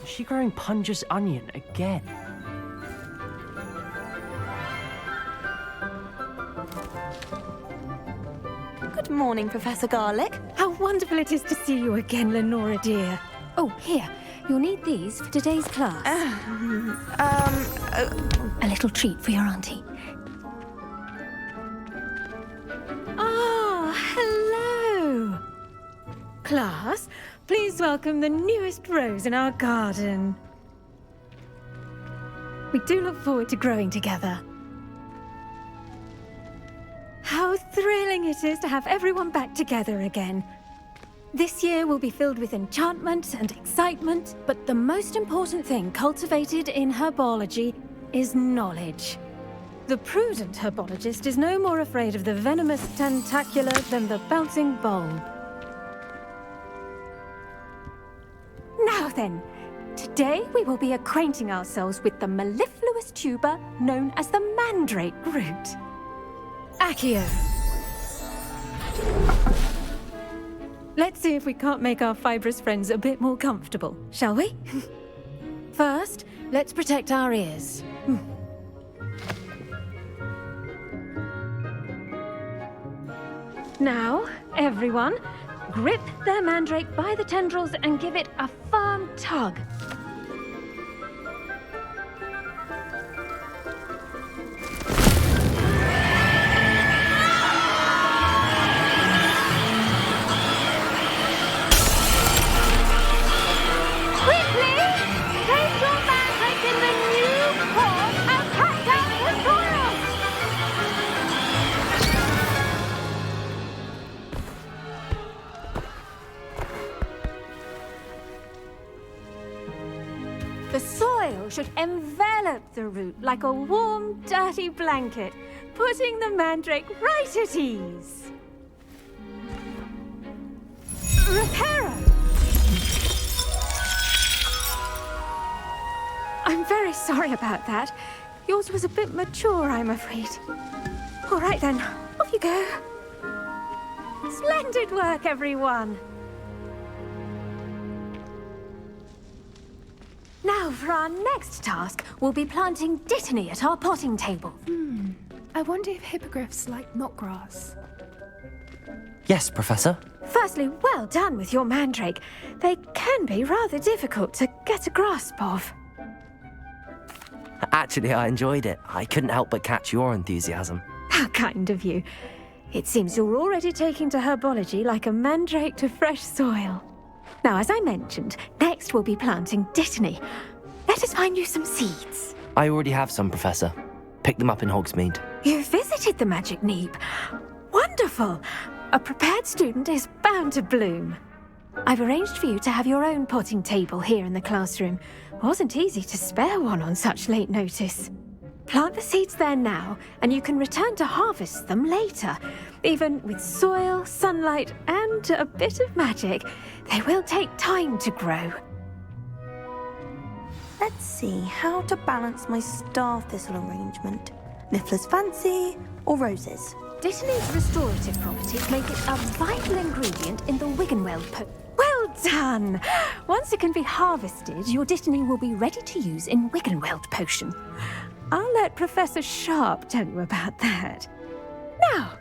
Is she growing Punja's onion again? Good morning, Professor Garlic. How wonderful it is to see you again, Lenora dear. Oh, here. You'll need these for today's class. A little treat for your auntie. Ah, hello. Class, please welcome the newest rose in our garden. We do look forward to growing together. How thrilling it is to have everyone back together again. This year will be filled with enchantment and excitement, but the most important thing cultivated in herbology is knowledge. The prudent herbologist is no more afraid of the venomous tentacular than the bouncing bulb. Now then, today we will be acquainting ourselves with the mellifluous tuber known as the mandrake root. Accio. Let's see if we can't make our fibrous friends a bit more comfortable, shall we? First, let's protect our ears. Now, everyone, grip their mandrake by the tendrils and give it a firm tug. The soil should envelop the root like a warm, dirty blanket, putting the mandrake right at ease. Reparo! I'm very sorry about that. Yours was a bit mature, I'm afraid. All right then, off you go. Splendid work, everyone. Now, for our next task, we'll be planting dittany at our potting table. I wonder if hippogriffs like knotgrass. Yes, Professor. Firstly, well done with your mandrake. They can be rather difficult to get a grasp of. Actually, I enjoyed it. I couldn't help but catch your enthusiasm. How kind of you. It seems you're already taking to herbology like a mandrake to fresh soil. Now, as I mentioned, next we'll be planting dittany. Let us find you some seeds. I already have some, Professor. Picked them up in Hogsmeade. You visited the Magic Neep. Wonderful! A prepared student is bound to bloom. I've arranged for you to have your own potting table here in the classroom. Wasn't easy to spare one on such late notice. Plant the seeds there now, and you can return to harvest them later. Even with soil, sunlight, and a bit of magic, they will take time to grow. Let's see how to balance my star thistle arrangement. Niffler's fancy or roses? Dittany's restorative properties make it a vital ingredient in the Wiggenweld potion. Well done! Once it can be harvested, your dittany will be ready to use in Wiggenweld potion. I'll let Professor Sharp tell you about that. Now,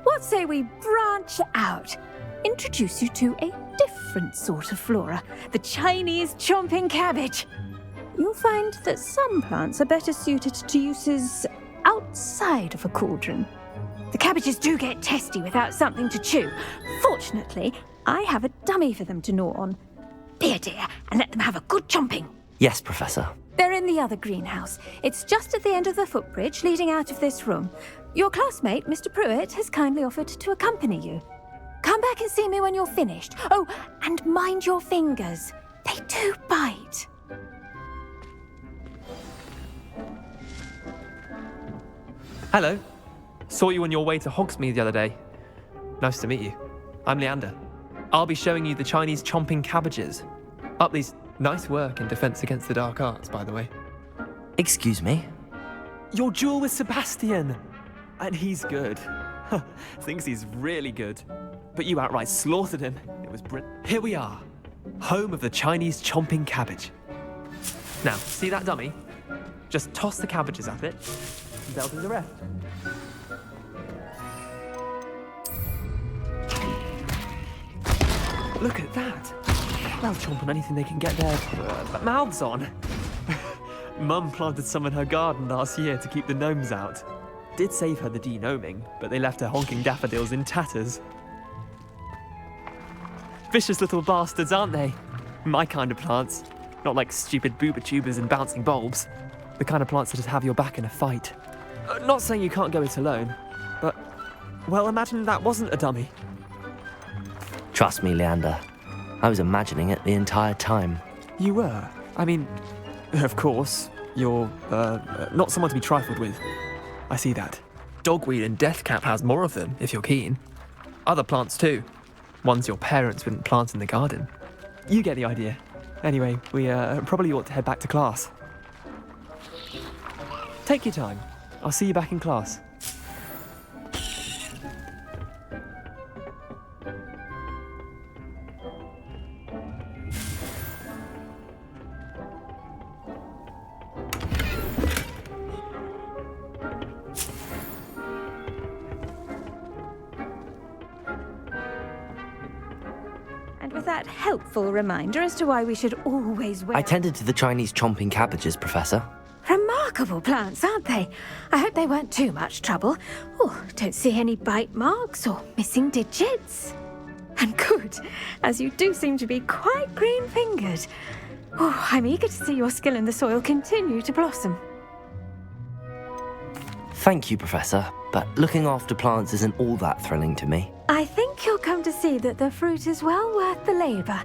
what say we branch out? Introduce you to a different sort of flora, the Chinese chomping cabbage. You'll find that some plants are better suited to uses outside of a cauldron. The cabbages do get testy without something to chew. Fortunately, I have a dummy for them to gnaw on. Be a dear and let them have a good chomping. Yes, Professor. They're in the other greenhouse. It's just at the end of the footbridge leading out of this room. Your classmate, Mr. Pruitt, has kindly offered to accompany you. Come back and see me when you're finished. Oh, and mind your fingers. They do bite. Hello. Saw you on your way to Hogsmeade the other day. Nice to meet you. I'm Leander. I'll be showing you the Chinese chomping cabbages. Upley's nice work in Defense Against the Dark Arts, by the way. Excuse me? Your duel with Sebastian! And he's good. Thinks he's really good. But you outright slaughtered him. It was brilliant. Here we are. Home of the Chinese chomping cabbage. Now, see that dummy? Just toss the cabbages at it, and they'll do the rest. Look at that. They'll chomp on anything they can get their mouths on. Mum planted some in her garden last year to keep the gnomes out. Did save her the de-gnoming, but they left her honking daffodils in tatters. Vicious little bastards, aren't they? My kind of plants. Not like stupid booba tubers and bouncing bulbs. The kind of plants that just have your back in a fight. Not saying you can't go it alone, but, well, imagine that wasn't a dummy. Trust me, Leander. I was imagining it the entire time. You were? I mean, of course, you're, not someone to be trifled with. I see that. Dogweed and deathcap has more of them, if you're keen. Other plants too. Ones your parents wouldn't plant in the garden. You get the idea. Anyway, we probably ought to head back to class. Take your time. I'll see you back in class. And with that helpful reminder as to why we should always wear... I tended to the Chinese chomping cabbages, Professor. Remarkable plants, aren't they? I hope they weren't too much trouble. Oh, don't see any bite marks or missing digits. And good, as you do seem to be quite green-fingered. Oh, I'm eager to see your skill in the soil continue to blossom. Thank you, Professor, but looking after plants isn't all that thrilling to me. I think you'll come to see that the fruit is well worth the labour.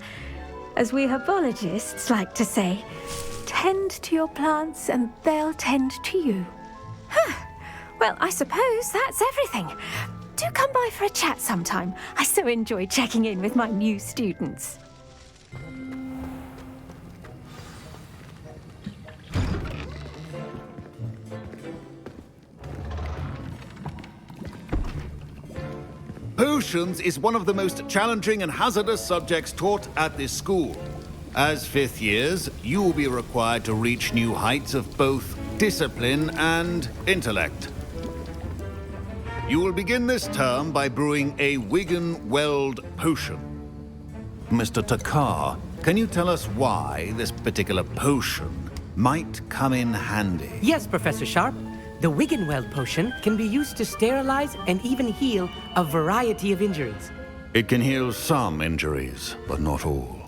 As we herbologists like to say, tend to your plants and they'll tend to you. Well, I suppose that's everything. Do come by for a chat sometime. I so enjoy checking in with my new students. Potions is one of the most challenging and hazardous subjects taught at this school. As fifth years, you will be required to reach new heights of both discipline and intellect. You will begin this term by brewing a Wiggenweld potion. Mr. Takar, can you tell us why this particular potion might come in handy? Yes, Professor Sharp. The Wiggenweld potion can be used to sterilize and even heal a variety of injuries. It can heal some injuries, but not all.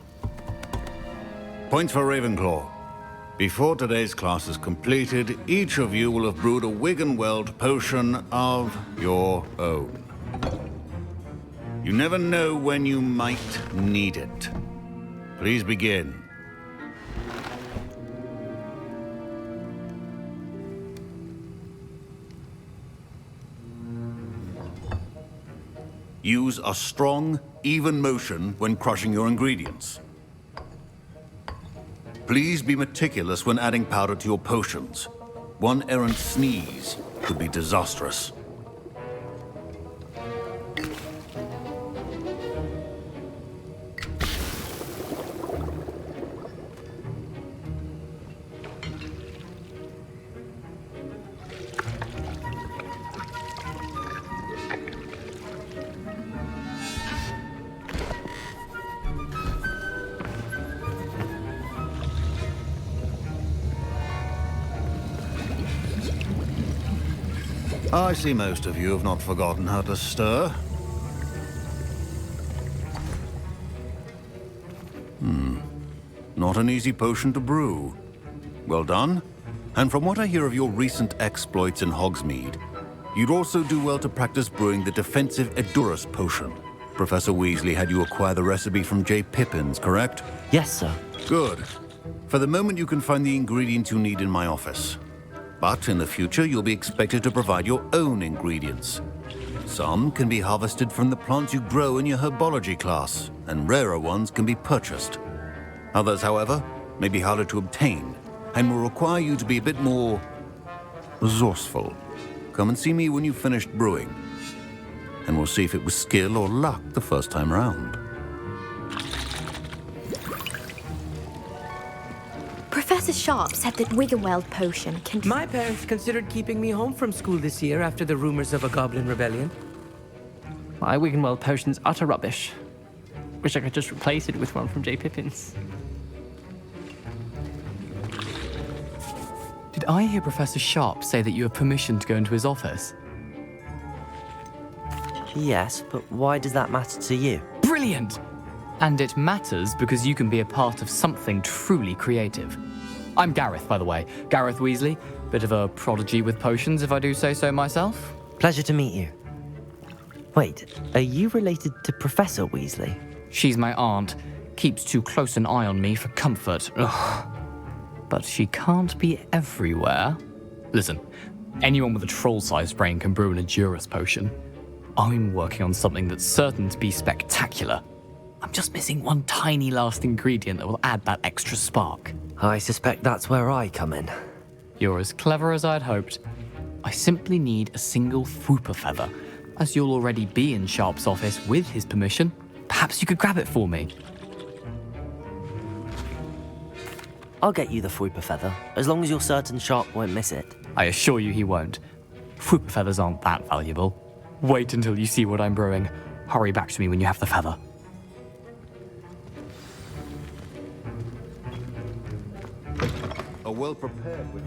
Points for Ravenclaw. Before today's class is completed, each of you will have brewed a Wiggenweld potion of your own. You never know when you might need it. Please begin. Use a strong, even motion when crushing your ingredients. Please be meticulous when adding powder to your potions. One errant sneeze could be disastrous. I see most of you have not forgotten how to stir. Not an easy potion to brew. Well done. And from what I hear of your recent exploits in Hogsmeade, you'd also do well to practice brewing the defensive Edurus potion. Professor Weasley had you acquire the recipe from J. Pippins, correct? Yes, sir. Good. For the moment, you can find the ingredients you need in my office. But in the future, you'll be expected to provide your own ingredients. Some can be harvested from the plants you grow in your herbology class, and rarer ones can be purchased. Others, however, may be harder to obtain, and will require you to be a bit more resourceful. Come and see me when you've finished brewing, and we'll see if it was skill or luck the first time round. Professor Sharp said that Wiggenweld potion can... My parents considered keeping me home from school this year after the rumors of a goblin rebellion. My Wiggenweld potion's utter rubbish. Wish I could just replace it with one from J. Pippin's. Did I hear Professor Sharp say that you have permission to go into his office? Yes, but why does that matter to you? Brilliant! And it matters because you can be a part of something truly creative. I'm Gareth, by the way. Gareth Weasley. Bit of a prodigy with potions, if I do say so myself. Pleasure to meet you. Wait, are you related to Professor Weasley? She's my aunt. Keeps too close an eye on me for comfort. Ugh. But she can't be everywhere. Listen, anyone with a troll-sized brain can brew an Edurus potion. I'm working on something that's certain to be spectacular. I'm just missing one tiny last ingredient that will add that extra spark. I suspect that's where I come in. You're as clever as I'd hoped. I simply need a single Fwooper feather. As you'll already be in Sharp's office with his permission, perhaps you could grab it for me. I'll get you the Fwooper feather, as long as you're certain Sharp won't miss it. I assure you he won't. Fwooper feathers aren't that valuable. Wait until you see what I'm brewing. Hurry back to me when you have the feather. A well-prepared witch.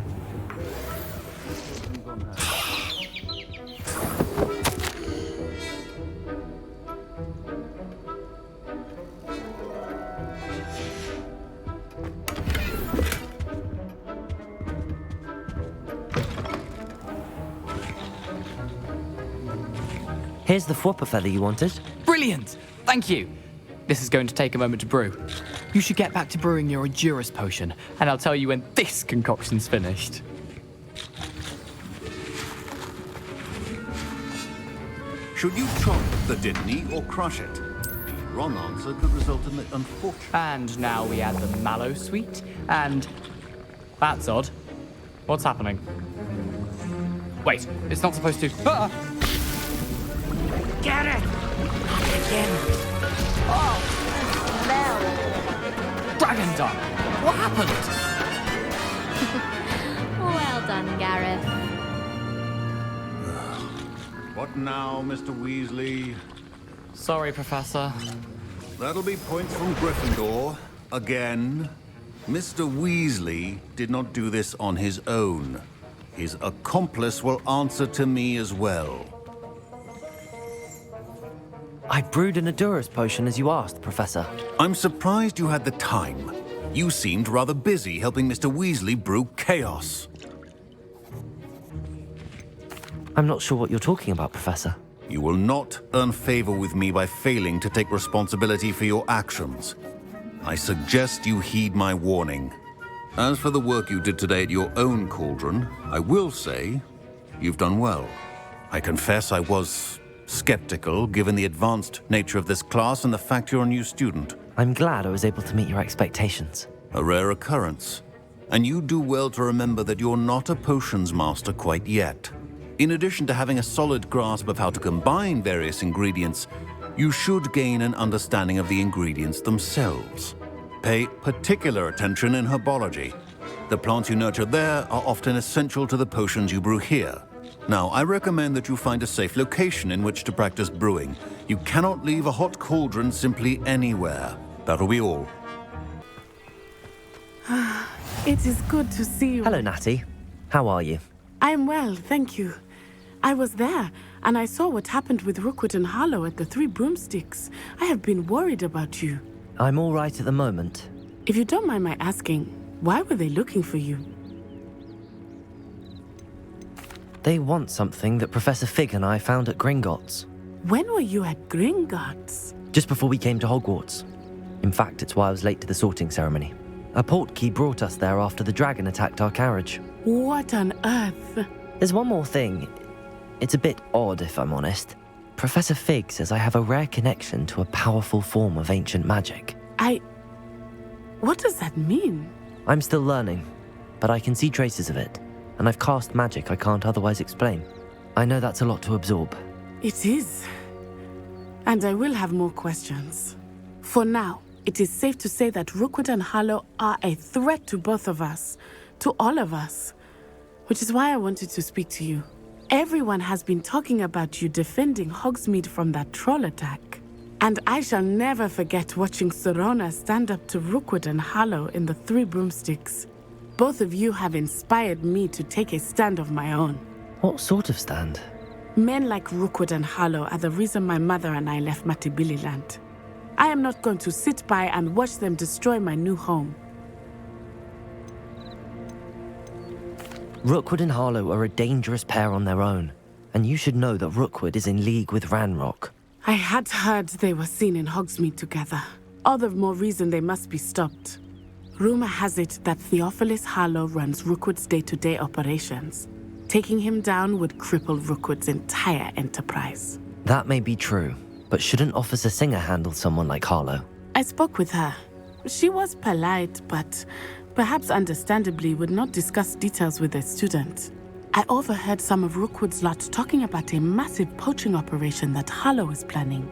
Here's the Fwooper feather you wanted. Brilliant! Thank you! This is going to take a moment to brew. You should get back to brewing your Edurus potion, and I'll tell you when this concoction's finished. Should you chop the Dittany or crush it? The wrong answer could result in the unfortunate... And now we add the mallow sweet, and... That's odd. What's happening? Wait, it's not supposed to... Ah! Get it! Again. Oh, smell. Dragon Dung! What happened? Well done, Gareth. What now, Mr. Weasley? Sorry, Professor. That'll be points from Gryffindor. Again. Mr. Weasley did not do this on his own. His accomplice will answer to me as well. I brewed an Edurus potion as you asked, Professor. I'm surprised you had the time. You seemed rather busy helping Mr. Weasley brew chaos. I'm not sure what you're talking about, Professor. You will not earn favor with me by failing to take responsibility for your actions. I suggest you heed my warning. As for the work you did today at your own cauldron, I will say you've done well. I confess I was skeptical, given the advanced nature of this class and the fact you're a new student. I'm glad I was able to meet your expectations. A rare occurrence. And you do well to remember that you're not a potions master quite yet. In addition to having a solid grasp of how to combine various ingredients, you should gain an understanding of the ingredients themselves. Pay particular attention in herbology. The plants you nurture there are often essential to the potions you brew here. Now, I recommend that you find a safe location in which to practice brewing. You cannot leave a hot cauldron simply anywhere. That'll be all. It is good to see you. Hello, Natty. How are you? I'm well, thank you. I was there, and I saw what happened with Rookwood and Harlow at the Three Broomsticks. I have been worried about you. I'm all right at the moment. If you don't mind my asking, why were they looking for you? They want something that Professor Fig and I found at Gringotts. When were you at Gringotts? Just before we came to Hogwarts. In fact, it's why I was late to the sorting ceremony. A portkey brought us there after the dragon attacked our carriage. What on earth? There's one more thing. It's a bit odd, if I'm honest. Professor Fig says I have a rare connection to a powerful form of ancient magic. What does that mean? I'm still learning, but I can see traces of it, and I've cast magic I can't otherwise explain. I know that's a lot to absorb. It is. And I will have more questions. For now, it is safe to say that Rookwood and Harlow are a threat to both of us, to all of us. Which is why I wanted to speak to you. Everyone has been talking about you defending Hogsmeade from that troll attack. And I shall never forget watching Serona stand up to Rookwood and Harlow in the Three Broomsticks. Both of you have inspired me to take a stand of my own. What sort of stand? Men like Rookwood and Harlow are the reason my mother and I left Matabeleland. I am not going to sit by and watch them destroy my new home. Rookwood and Harlow are a dangerous pair on their own, and you should know that Rookwood is in league with Ranrock. I had heard they were seen in Hogsmeade together. All the more reason they must be stopped. Rumor has it that Theophilus Harlow runs Rookwood's day-to-day operations. Taking him down would cripple Rookwood's entire enterprise. That may be true, but shouldn't Officer Singer handle someone like Harlow? I spoke with her. She was polite, but perhaps understandably would not discuss details with a student. I overheard some of Rookwood's lot talking about a massive poaching operation that Harlow is planning.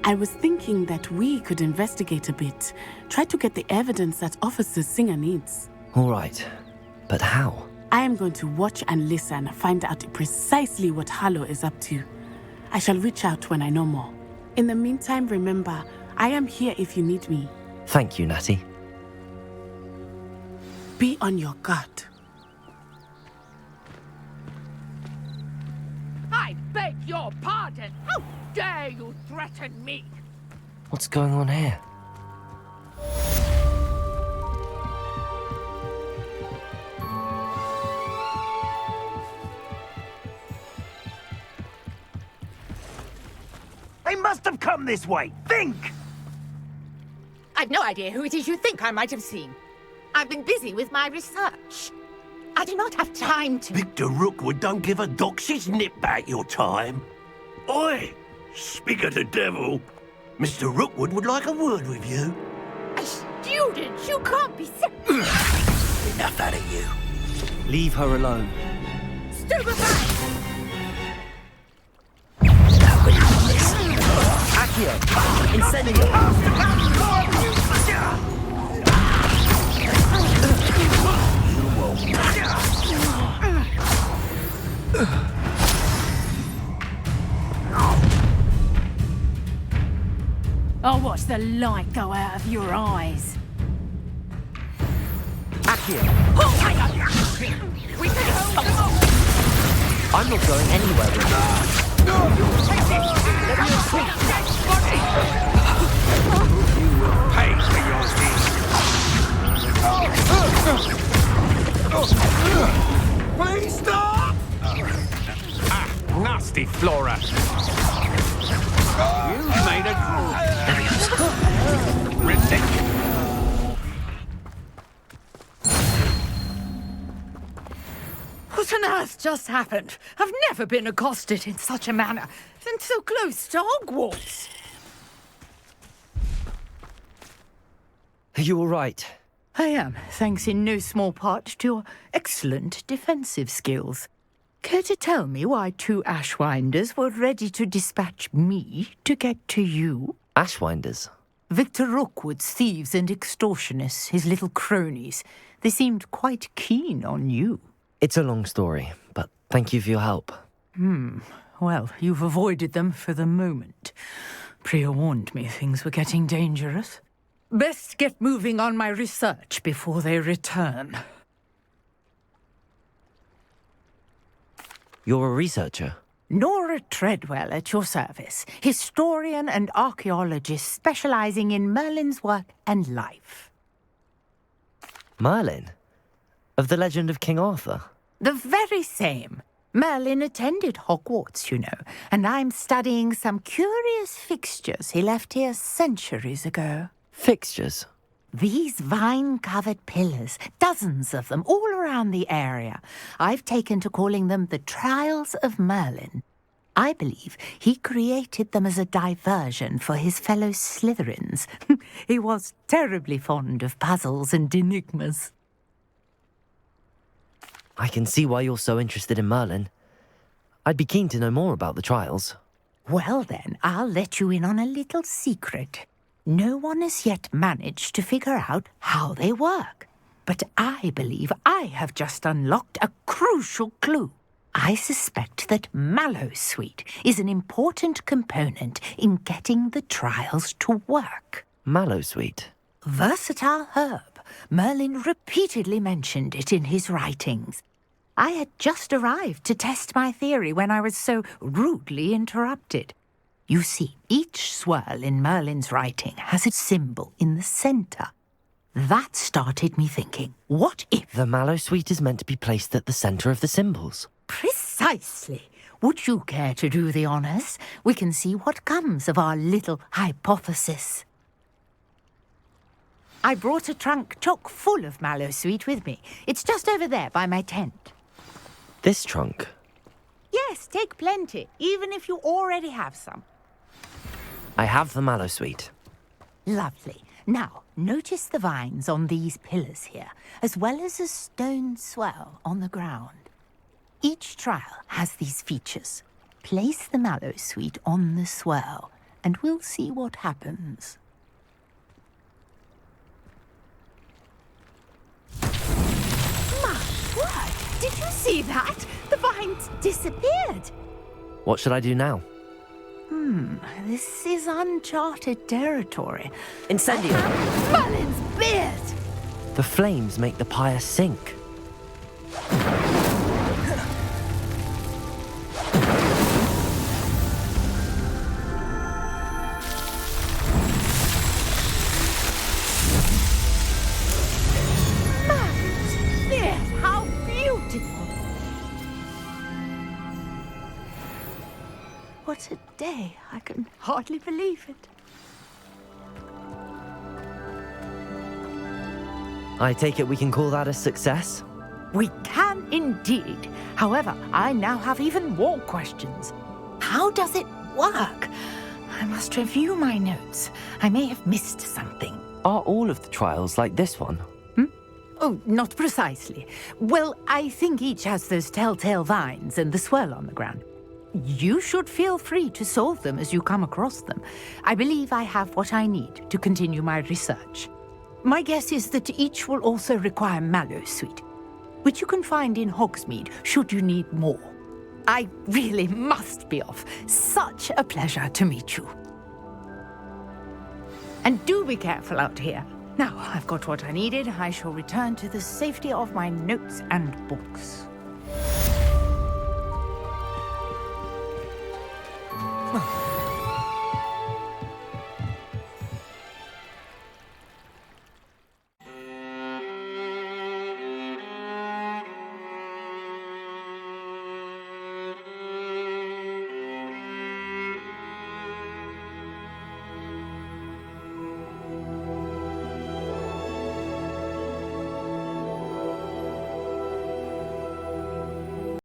I was thinking that we could investigate a bit, try to get the evidence that Officer Singer needs. All right, but how? I am going to watch and listen, find out precisely what Harlow is up to. I shall reach out when I know more. In the meantime, remember, I am here if you need me. Thank you, Natty. Be on your guard. I beg your pardon! How dare you threaten me? What's going on here? They must have come this way. Think! I've no idea who it is you think I might have seen. I've been busy with my research. I do not have time to... Victor Rookwood don't give a doxy's nip back your time. Oi! Speak of the devil. Mr. Rookwood would like a word with you. A student? You can't be so... Enough out of you. Leave her alone. Stupefy! Accio! Incendio! I'll watch the light go out of your eyes. Accio! Oh my God! We can hold them off! I'm not going anywhere with you. Take this! Let me sweet dead body! You will pay for your deeds. Please stop! Nasty Flora. You've made a ridiculous. What on earth just happened? I've never been accosted in such a manner, and so close to Hogwarts. Are you all right? I am, thanks in no small part to your excellent defensive skills. Care to tell me why two Ashwinders were ready to dispatch me to get to you? Ashwinders? Victor Rookwood's thieves and extortionists, his little cronies. They seemed quite keen on you. It's a long story, but thank you for your help. Well, you've avoided them for the moment. Priya warned me things were getting dangerous. Best get moving on my research before they return. You're a researcher? Nora Treadwell at your service, historian and archaeologist specializing in Merlin's work and life. Merlin? Of the legend of King Arthur? The very same. Merlin attended Hogwarts, you know, and I'm studying some curious fixtures he left here centuries ago. Fixtures? These vine-covered pillars, dozens of them, all around the area. I've taken to calling them the Trials of Merlin. I believe he created them as a diversion for his fellow Slytherins. He was terribly fond of puzzles and enigmas. I can see why you're so interested in Merlin. I'd be keen to know more about the trials. Well then, I'll let you in on a little secret. No one has yet managed to figure out how they work. But I believe I have just unlocked a crucial clue. I suspect that mallowsweet is an important component in getting the trials to work. Mallowsweet? Versatile herb. Merlin repeatedly mentioned it in his writings. I had just arrived to test my theory when I was so rudely interrupted. You see, each swirl in Merlin's writing has a symbol in the centre. That started me thinking, what if... The mallowsweet is meant to be placed at the centre of the symbols. Precisely. Would you care to do the honours? We can see what comes of our little hypothesis. I brought a trunk chock full of mallowsweet with me. It's just over there by my tent. This trunk? Yes, take plenty, even if you already have some. I have the mallowsweet. Lovely. Now, notice the vines on these pillars here, as well as a stone swell on the ground. Each trial has these features. Place the mallowsweet on the swell, and we'll see what happens. My word! Did you see that? The vines disappeared. What should I do now? This is uncharted territory. Incendio! Merlin's beard! The flames make the pyre sink. Merlin's beard! How beautiful! What a day. I can hardly believe it. I take it we can call that a success? We can indeed. However, I now have even more questions. How does it work? I must review my notes. I may have missed something. Are all of the trials like this one? Oh, not precisely. Well, I think each has those telltale vines and the swirl on the ground. You should feel free to solve them as you come across them. I believe I have what I need to continue my research. My guess is that each will also require mallowsweet, which you can find in Hogsmeade should you need more. I really must be off. Such a pleasure to meet you. And do be careful out here. Now I've got what I needed, I shall return to the safety of my notes and books.